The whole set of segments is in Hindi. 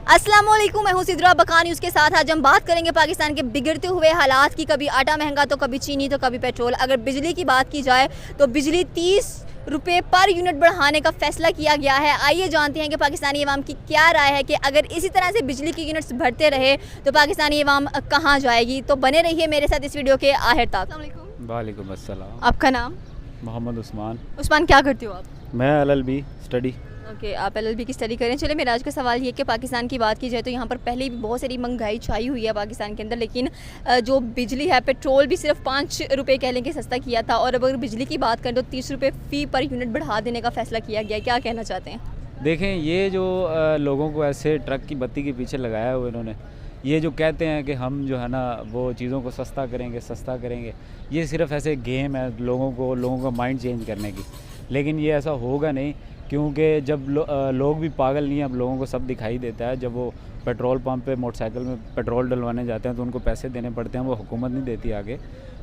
अस्सलामुअलैकुम, मैं हूं सिद्रा बका न्यूज़ के साथ। आज हम बात करेंगे पाकिस्तान के बिगड़ते हुए हालात की। कभी आटा महंगा तो कभी चीनी तो कभी पेट्रोल। अगर बिजली की बात की जाए तो बिजली 30 रुपये पर यूनिट बढ़ाने का फैसला किया गया है। आइए जानते हैं कि पाकिस्तानी अवाम की क्या राय है कि अगर इसी तरह से बिजली की यूनिट्स बढ़ते रहे तो पाकिस्तानी अवाम कहाँ जाएगी। तो बने रहिए मेरे साथ इस वीडियो के आखिर तक। अस्सलामुअलैकुम। वालेकुम अस्सलाम। आपका नाम? मोहम्मद उस्मान। उस्मान, क्या करते हो आप? मैं LLB स्टडी। ओके, आप LLB की स्टडी करें। चलिए, मेरा आज का सवाल ये कि पाकिस्तान की बात की जाए तो यहाँ पर पहले भी बहुत सारी महंगाई छाई हुई है पाकिस्तान के अंदर, लेकिन जो बिजली है, पेट्रोल भी सिर्फ 5 रुपये कह लें कि सस्ता किया था, और अब अगर बिजली की बात करें तो 30 रुपये फ़ी पर यूनिट बढ़ा देने का फैसला किया गया। क्या कहना चाहते हैं? देखें, ये जो लोगों को ऐसे ट्रक की बत्ती के पीछे लगाया हुआ इन्होंने, ये जो कहते हैं कि हम जो है ना वो चीज़ों को सस्ता करेंगे, ये सिर्फ ऐसे गेम है लोगों का माइंड चेंज करने की। लेकिन ये ऐसा होगा नहीं, क्योंकि जब लोग भी पागल नहीं हैं, अब लोगों को सब दिखाई देता है। जब वो पेट्रोल पंप पे मोटरसाइकिल में पेट्रोल डलवाने जाते हैं तो उनको पैसे देने पड़ते हैं, वो हुकूमत नहीं देती आगे।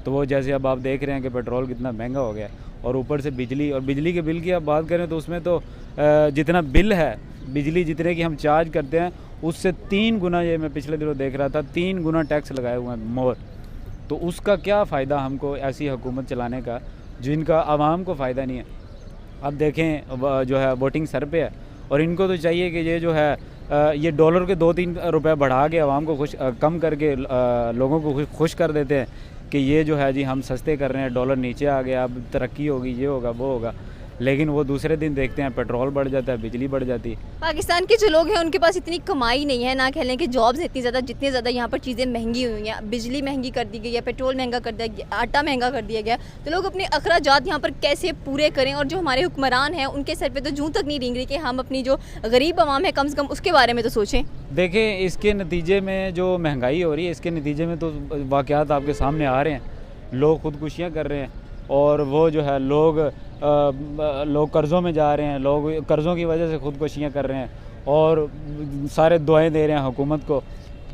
तो वो जैसे अब आप देख रहे हैं कि पेट्रोल कितना महंगा हो गया, और ऊपर से बिजली के बिल की आप बात करें तो उसमें तो जितना बिल है, बिजली जितने की हम चार्ज करते हैं उससे 3 गुना, ये मैं पिछले दिनों देख रहा था, 3 गुना टैक्स लगाए हुए हैं मोर। तो उसका क्या फ़ायदा हमको ऐसी हुकूमत चलाने का जिनका आवाम को फ़ायदा नहीं है। अब देखें, जो है वोटिंग सर पे है, और इनको तो चाहिए कि ये जो है ये डॉलर के 2-3 रुपए बढ़ा के आवाम को कम करके लोगों को खुश कर देते हैं कि ये जो है जी हम सस्ते कर रहे हैं, डॉलर नीचे आ गया, अब तरक्की होगी, ये होगा वो होगा। लेकिन वो दूसरे दिन देखते हैं पेट्रोल बढ़ जाता है, बिजली बढ़ जाती है। पाकिस्तान के जो लोग हैं उनके पास इतनी कमाई नहीं है, ना कह लें कि जॉब्स इतनी ज़्यादा, जितनी ज़्यादा यहाँ पर चीज़ें महंगी हुई हैं। बिजली महंगी कर दी गई है, पेट्रोल महंगा कर दिया गया, आटा महंगा कर दिया गया। तो लोग अपने अखराजात यहाँ पर कैसे पूरे करें? और जो हमारे हुक्मरान हैं उनके सर पर तो जूँ तक नहीं रेंग रही कि हम अपनी जो गरीब आवाम है कम से कम उसके बारे में तो सोचें। देखें, इसके नतीजे में जो महंगाई हो रही है, इसके नतीजे में तो वाक़यात आपके सामने आ रहे हैं। लोग ख़ुदकुशियाँ कर रहे हैं, और वो जो है लोग कर्ज़ों में जा रहे हैं, लोग कर्ज़ों की वजह से ख़ुदकुशियाँ कर रहे हैं, और सारे दुआएं दे रहे हैं हुकूमत को।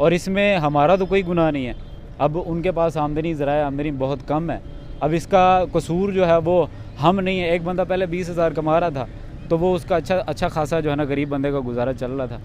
और इसमें हमारा तो कोई गुनाह नहीं है। अब उनके पास आमदनी बहुत कम है। अब इसका कसूर जो है वो हम नहीं है। एक बंदा पहले 20,000 कमा रहा था तो वो उसका अच्छा खासा जो है ना गरीब बंदे का गुजारा चल रहा था।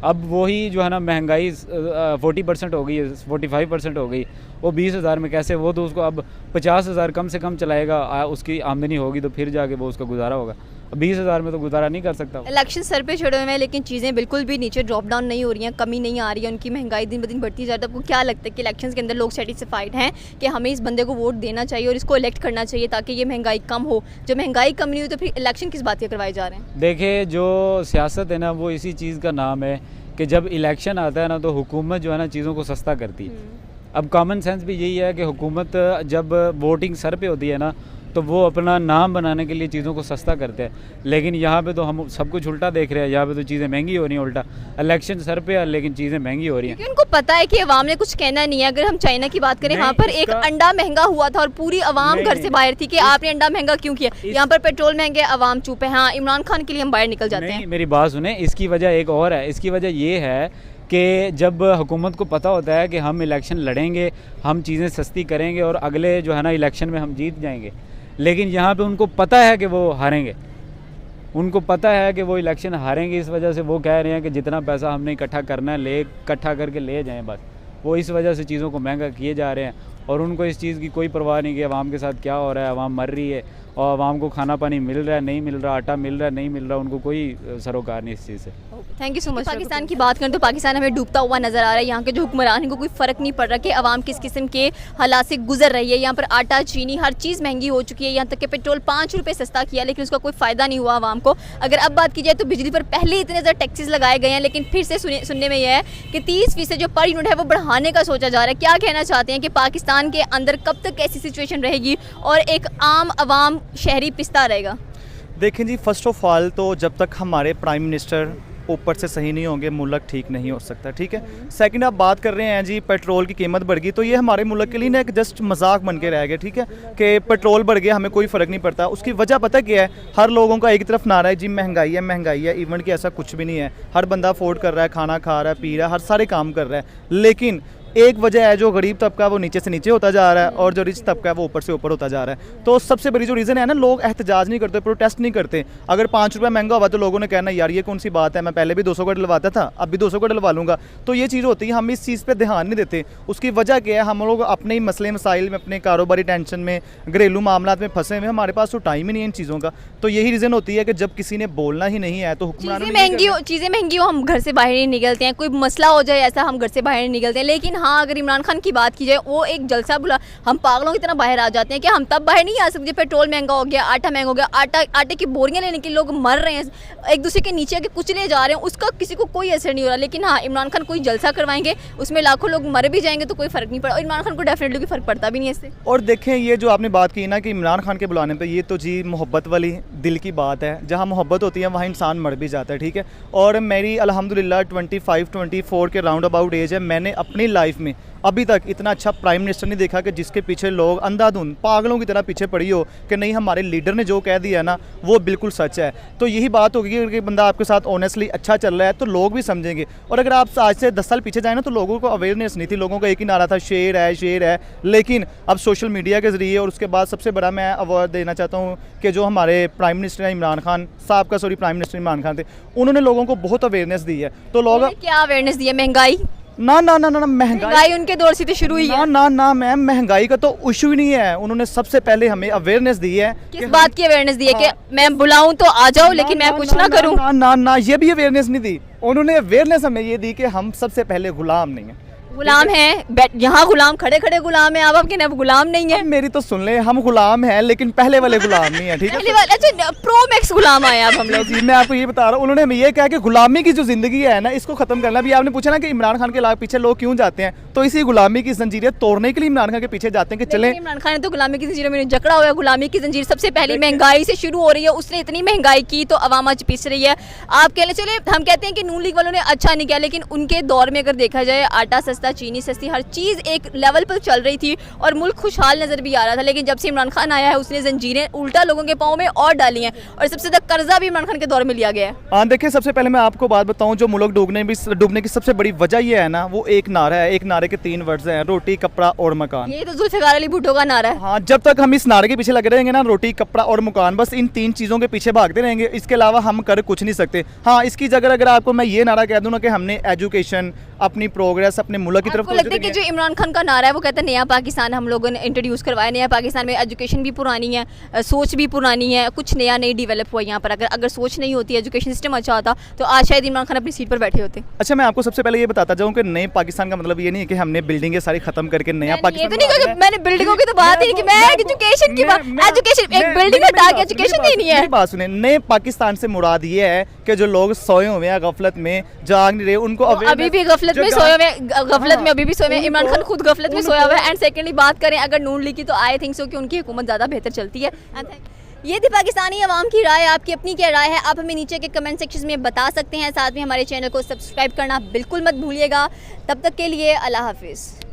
अब वही जो है ना महंगाई 40% हो गई है, 45% हो गई। वो 20,000 में कैसे, वो तो उसको अब 50,000 कम से कम चलाएगा, उसकी आमदनी होगी तो फिर जाके वो उसका गुजारा होगा। 20,000 में तो गुजारा नहीं कर सकता। इलेक्शन सर पे चढ़े हुए हैं, लेकिन चीज़ें बिल्कुल भी नीचे ड्रॉप डाउन नहीं हो रही हैं, कमी नहीं आ रही है, उनकी महंगाई दिन ब दिन बढ़ती जा रही है। आपको क्या लगता है कि इलेक्शन के अंदर लोग सेटिस्फाइड हैं कि हमें इस बंदे को वोट देना चाहिए और इसको इलेक्ट करना चाहिए ताकि ये महंगाई कम हो? जब महंगाई कम नहीं हुई तो फिर इलेक्शन किस बात के करवाए जा रहे हैं? देखिए, जो सियासत है ना वो इसी चीज़ का नाम है कि जब इलेक्शन आता है ना तो हुकूमत जो है ना चीज़ों को सस्ता करती है। अब कॉमन सेंस भी यही है कि हुकूमत जब वोटिंग सर पे होती है ना तो वो अपना नाम बनाने के लिए चीज़ों को सस्ता करते हैं। लेकिन यहाँ पे तो हम सब कुछ उल्टा देख रहे हैं। यहाँ पे तो चीज़ें महंगी हो रही हैं उल्टा। इलेक्शन सर पे है लेकिन चीज़ें महंगी हो रही हैं। क्योंकि उनको पता है कि अवाम ने कुछ कहना नहीं है। अगर हम चाइना की बात करें, वहाँ पर एक अंडा महंगा हुआ था और पूरी अवाम घर से बाहर थी कि आपने अंडा महंगा क्यों किया। यहाँ पर पेट्रोल महंगे, अवाम चुप है। हाँ, इमरान खान के लिए हम बाहर निकल जाते हैं। मेरी बात सुने, इसकी वजह एक और है। इसकी वजह ये है कि जब हुकूमत को पता होता है कि हम इलेक्शन लड़ेंगे, हम चीज़ें सस्ती करेंगे और अगले जो है ना इलेक्शन में हम जीत जाएंगे, लेकिन यहाँ पे उनको पता है कि वो हारेंगे, उनको पता है कि वो इलेक्शन हारेंगे। इस वजह से वो कह रहे हैं कि जितना पैसा हमने इकट्ठा करना है इकट्ठा करके ले जाएं बस। वो इस वजह से चीज़ों को महंगा किए जा रहे हैं, और उनको इस चीज़ की कोई परवाह नहीं कि आवाम के साथ क्या हो रहा है। आवाम मर रही है और आवाम को खाना पानी मिल रहा है, नहीं मिल रहा, आटा मिल रहा है, नहीं मिल रहा, उनको कोई सरोकार नहीं इस चीज़ से। Thank you so much. Pakistan की बात करें तो पाकिस्तान हमें डूबता हुआ नजर आ रहा है। यहाँ के जो हुक्मरान हैं को कोई फ़र्क नहीं पड़ रहा कि आवाम किस किस्म के हालात से गुजर रही है। यहाँ पर आटा, चीनी, हर चीज़ महंगी हो चुकी है। यहाँ तक कि पेट्रोल 5 रुपये सस्ता किया, लेकिन उसका कोई फ़ायदा नहीं हुआ आवाम को। अगर अब बात की जाए तो बिजली पर पहले इतने ज़्यादा टैक्सेस लगाए गए हैं, लेकिन फिर से सुनने में यह है कि 30% जो पर यूनिट है वो बढ़ाने का सोचा जा रहा है। क्या कहना चाहते हैं कि पाकिस्तान के अंदर कब तक ऐसी सिचुएशन रहेगी और एक आम आवाम शहरी पिस्ता रहेगा? देखें जी, फ़र्स्ट ऑफ ऑल तो जब तक हमारे प्राइम मिनिस्टर ऊपर से सही नहीं होंगे मुल्क ठीक नहीं हो सकता, ठीक है। सेकंड, आप बात कर रहे हैं जी पेट्रोल की कीमत बढ़ गई, तो ये हमारे मुल्क के लिए ना एक जस्ट मजाक बन के रह गया, ठीक है, कि पेट्रोल बढ़ गया हमें कोई फ़र्क नहीं पड़ता। उसकी वजह पता क्या है? हर लोगों का एक तरफ नारा है जी महंगाई है। इवन कि ऐसा कुछ भी नहीं है। हर बंदा अफोर्ड कर रहा है, खाना खा रहा है, पी रहा है, हर सारे काम कर रहा है, लेकिन एक वजह है जो गरीब तबका वो नीचे से नीचे होता जा रहा है और जो रिच तबका है वो ऊपर से ऊपर होता जा रहा है। तो सबसे बड़ी जो रीज़न है ना, लोग एहतजाज नहीं करते, प्रोटेस्ट नहीं करते। अगर 5 रुपये महंगा हुआ तो लोगों ने कहना यार ये कौन सी बात है, मैं पहले भी 200 का डलवाता था, अब भी 200 का डलवा लूँगा। तो ये चीज़ होती है, हम इस चीज़ पर ध्यान नहीं देते। उसकी वजह क्या है, हम लोग अपने ही मसले मसाइल में, अपने कारोबारी टेंशन में, घरेलू मामला में फंसे हुए, हमारे पास तो टाइम ही नहीं है इन चीज़ों का। तो यही रीज़न होती है कि जब किसी ने बोलना ही नहीं है तो चीज़ें महंगी हो हम घर से बाहर नहीं निकलते हैं, कोई मसला हो जाए ऐसा हम घर से बाहर नहीं निकलते हैं। लेकिन हाँ, अगर इमरान खान की बात की जाए, वो एक जलसा बुला, हम पागलों की तरह बाहर आ जाते हैं कि हम तब बाहर नहीं आ सकते। पेट्रोल महंगा हो गया, आटा महंगा हो गया, आटे की बोरियां लेने के लोग मर रहे हैं, एक दूसरे के नीचे आके कुचले जा रहे हैं, उसका किसी को कोई असर नहीं हो रहा। लेकिन हाँ, इमरान खान कोई जलसा करवाएंगे, उसमें लाखों लोग मर भी जाएंगे तो कोई फर्क नहीं पड़ा। और इमरान खान को डेफिनेटली कोई फर्क पड़ता भी नहीं है इससे। और देखें, ये जो आपने बात की ना कि इमरान खान के बुलाने पे, ये तो जी मोहब्बत वाली दिल की बात है। जहाँ मोहब्बत होती है वहाँ इंसान मर भी जाता है, ठीक है। और मेरी अल्हम्दुलिल्लाह 25-24 के राउंड अबाउट एज है। मैंने अपनी लाइफ में अभी तक इतना अच्छा प्राइम मिनिस्टर नहीं देखा कि जिसके पीछे लोग अंधाधुंध पागलों की तरह पीछे पड़ी हो कि नहीं हमारे लीडर ने जो कह दिया ना वो बिल्कुल सच है। तो यही बात होगी कि बंदा आपके साथ ऑनेस्टली अच्छा चल रहा है तो लोग भी समझेंगे। और अगर आप आज से 10 साल पीछे जाए ना तो लोगों को अवेयरनेस नहीं थी, लोगों का एक ही नारा था शेर है शेर है। लेकिन अब सोशल मीडिया के ज़रिए, और उसके बाद सबसे बड़ा मैं अवार्ड देना चाहता हूँ कि जो हमारे प्राइम मिनिस्टर हैं इमरान खान साहब का, प्राइम मिनिस्टर इमरान खान थे, उन्होंने लोगों को बहुत अवेयरनेस दी है। तो लोग क्या अवेयरनेस दी है? महंगाई ना ना ना ना महंगाई उनके दौर से तो शुरू हुई है। ना ना मैम, महंगाई का तो इशू ही नहीं है। उन्होंने सबसे पहले हमें अवेयरनेस दी है। किस बात की अवेयरनेस दी है? कि मैं बुलाऊं तो आ जाओ लेकिन मैं कुछ ना करूं? ना ना, ये भी अवेयरनेस नहीं दी उन्होंने। अवेयरनेस हमें ये दी कि हम सबसे पहले गुलाम नहीं है। गुलाम हैं, यहाँ गुलाम खड़े खड़े गुलाम है, आप आपके ना गुलाम नहीं है। मेरी तो सुन ले, हम गुलाम हैं लेकिन पहले वाले गुलाम नहीं है, ठीक है। अच्छा, प्रो मैक्स गुलाम आए आप हम लोग। जी, मैं आपको ये बता रहा हूँ, उन्होंने हमें ये कहा कि गुलामी की जो जिंदगी है ना इसको खत्म करना। भी आपने पूछा ना कि इमरान खान के पीछे लोग क्यों जाते हैं, तो इसी गुलामी की जंजीरें तोड़ने के लिए इमरान खान के पीछे जाते हैं कि चले। इमरान खान ने तो गुलामी की जंजीरों में जकड़ा हुआ है। गुलामी की जंजीर सबसे पहले महंगाई से शुरू हो रही है। उसने इतनी महंगाई की तो अवाम आज पिस रही है। आप कह ले, चले हम कहते हैं कि नून लीग वालों ने अच्छा नहीं किया, लेकिन उनके दौर में अगर देखा जाए आटा सस्ता, चीनी सस्ती, हर चीज़ एक लेवल पर चल रही थी और मुल्क खुशहाल नजर भी आ रहा था। लेकिन जब से इमरान खान आया है उसने जंजीरें उल्टा लोगों के पाँव में और डाली हैं और सबसे ज्यादा कर्जा भी इमरान खान के दौर में लिया गया है। हाँ देखिए, सबसे पहले मैं आपको बात बताऊं, जो मुल्क डूबने की सबसे बड़ी वजह ये है ना, वो एक नारा है। एक नारे के 3 वर्ड्स हैं, रोटी कपड़ा और मकान। ये तो जुल्फिकार अली भुट्टो का नारा है। हाँ, जब तक हम इस नारे के पीछे लगे रहेंगे ना, रोटी कपड़ा और मकान, बस इन 3 चीज़ों के पीछे भागते रहेंगे, इसके अलावा हम कर कुछ नहीं सकते। हाँ, इसकी जगह अगर आपको मैं ये नारा कह दूँ ना कि हमने एजुकेशन, अपनी प्रोग्रेस, अपने मुल्क की तरफ लगता है कि जो इमरान खान का नारा है वो कहता है नया पाकिस्तान हम लोगों ने इंट्रोड्यूस करवाया। नया पाकिस्तान में एजुकेशन भी पुरानी है, सोच भी पुरानी है, कुछ नया नहीं डेवलप हुआ यहाँ पर। अगर सोच नहीं होती, एजुकेशन सिस्टम अच्छा होता तो आज शायद इमरान खान अपनी सीट पर बैठे होते। अच्छा, मैं आपको सबसे पहले ये बताता जाऊँ कि नए पाकिस्तान का मतलब ये नहीं है कि हमने बिल्डिंगें सारी खत्म करके नया पाकिस्तान। ये तो नहीं कहा, मैंने बिल्डिंगों की तो बात ही नहीं की, मैं एजुकेशन की बात, एजुकेशन एक बिल्डिंग हटा के एजुकेशन देनी है। बात सुने, नए पाकिस्तान से मुराद ये है कि जो लोग सोए हुए हैं, गफलत में जाग नहीं रहे, उनको अभी भी गफलत में सोए हुए, गफलत में अभी भी सोए हुए। इमरान खान खुद गफलत में सोया हुआ है। एंड सेकेंडली बात करें अगर नून लीग की, तो आई थिंक सो कि उनकी हुकूमत ज़्यादा बेहतर चलती है। ये थी पाकिस्तानी अवाम की राय। आपकी अपनी क्या राय है आप हमें नीचे के कमेंट सेक्शन में बता सकते हैं। साथ में हमारे चैनल को सब्सक्राइब करना बिल्कुल मत भूलिएगा। तब तक के लिए अल्लाह हाफिज़।